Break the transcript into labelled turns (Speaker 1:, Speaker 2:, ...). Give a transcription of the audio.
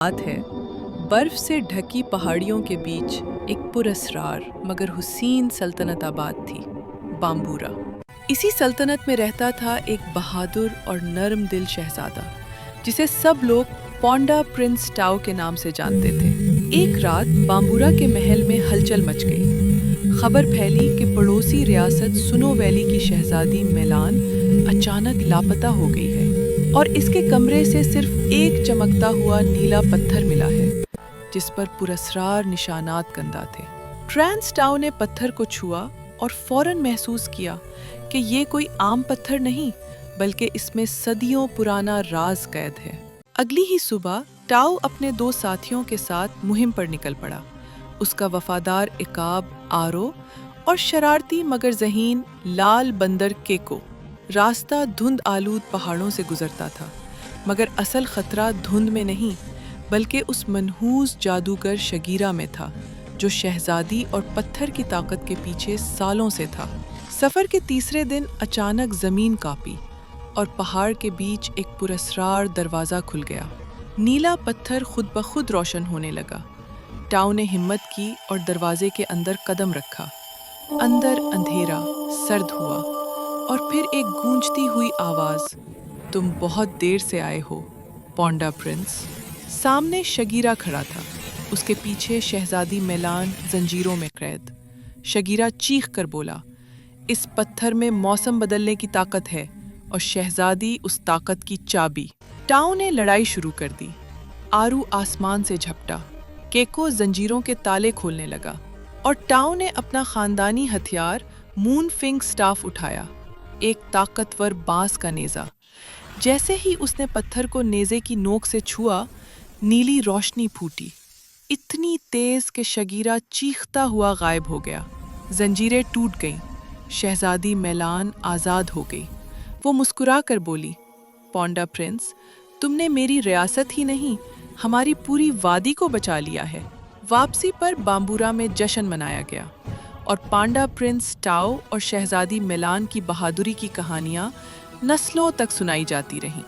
Speaker 1: बात है बर्फ से ढकी पहाड़ियों के बीच एक पुरस्रार मगर हुसीन सल्तनत आबाद थी, बाम्बूरा। इसी सल्तनत में रहता था एक बहादुर और नरम दिल शहजादा जिसे सब लोग पोंडा प्रिंस टाओ के नाम से जानते थे। एक रात बाम्बूरा के महल में हलचल मच गई। खबर फैली कि पड़ोसी रियासत सुनो वैली की शहजादी मेलान अचानक लापता हो गई है और इसके कमरे से सिर्फ एक चमकता हुआ नीला पत्थर मिला है जिस पर पुरस्रार निशानात गंदा थे। ट्रांस टाओ ने पत्थर को छुआ और फौरन महसूस किया कि ये कोई आम पत्थर नहीं बल्कि इसमें सदियों पुराना राज कैद है। अगली ही सुबह टाओ अपने दो साथियों के साथ मुहिम पर निकल पड़ा। उसका वफादार इकाब आरो और शरारती मगर ज़हीन लाल बंदर केको। रास्ता धुंध आलूद पहाड़ों से गुजरता था, मगर असल खतरा धुंध में नहीं बल्कि उस मनहूस जादूगर शगीरा में था जो शहजादी और पत्थर की ताकत के पीछे सालों से था। सफर के तीसरे दिन अचानक जमीन कांपी और पहाड़ के बीच एक पुरस्रार दरवाजा खुल गया। नीला पत्थर खुद ब खुद रोशन होने लगा। टाओ ने हिम्मत की और दरवाजे के अंदर कदम रखा। अंदर अंधेरा सर्द हुआ और फिर एक गूंजती हुई आवाज, तुम बहुत देर से आए हो पोंडा प्रिंस। सामने शगीरा खड़ा था, उसके पीछे शहजादी मेलान जंजीरों में कैद। शगीरा चीख कर बोला, इस पत्थर में मौसम बदलने की ताकत है और शहजादी उस ताकत की चाबी। टाओ ने लड़ाई शुरू कर दी। आरू आसमान से झपटा, केको जंजीरों के ताले खोलने लगा और टाओ ने अपना खानदानी हथियार मून फिंग स्टाफ उठाया, एक ताकतवर बांस का नेजा। जैसे ही उसने पत्थर को नेजे की नोक से छुआ, नीली रोशनी फूटी, इतनी तेज कि शगीरा चीखता हुआ गायब हो गया। जंजीरें टूट गईं, शहजादी मेलान आज़ाद हो गई। वो मुस्कुरा कर बोली, पोंडा प्रिंस, तुमने मेरी रियासत ही नहीं हमारी पूरी वादी को बचा लिया है। वापसी पर बाम्बूरा में जश्न मनाया गया और पांडा प्रिंस टाओ और शहजादी मेलान की बहादुरी की कहानियां नस्लों तक सुनाई जाती रहीं।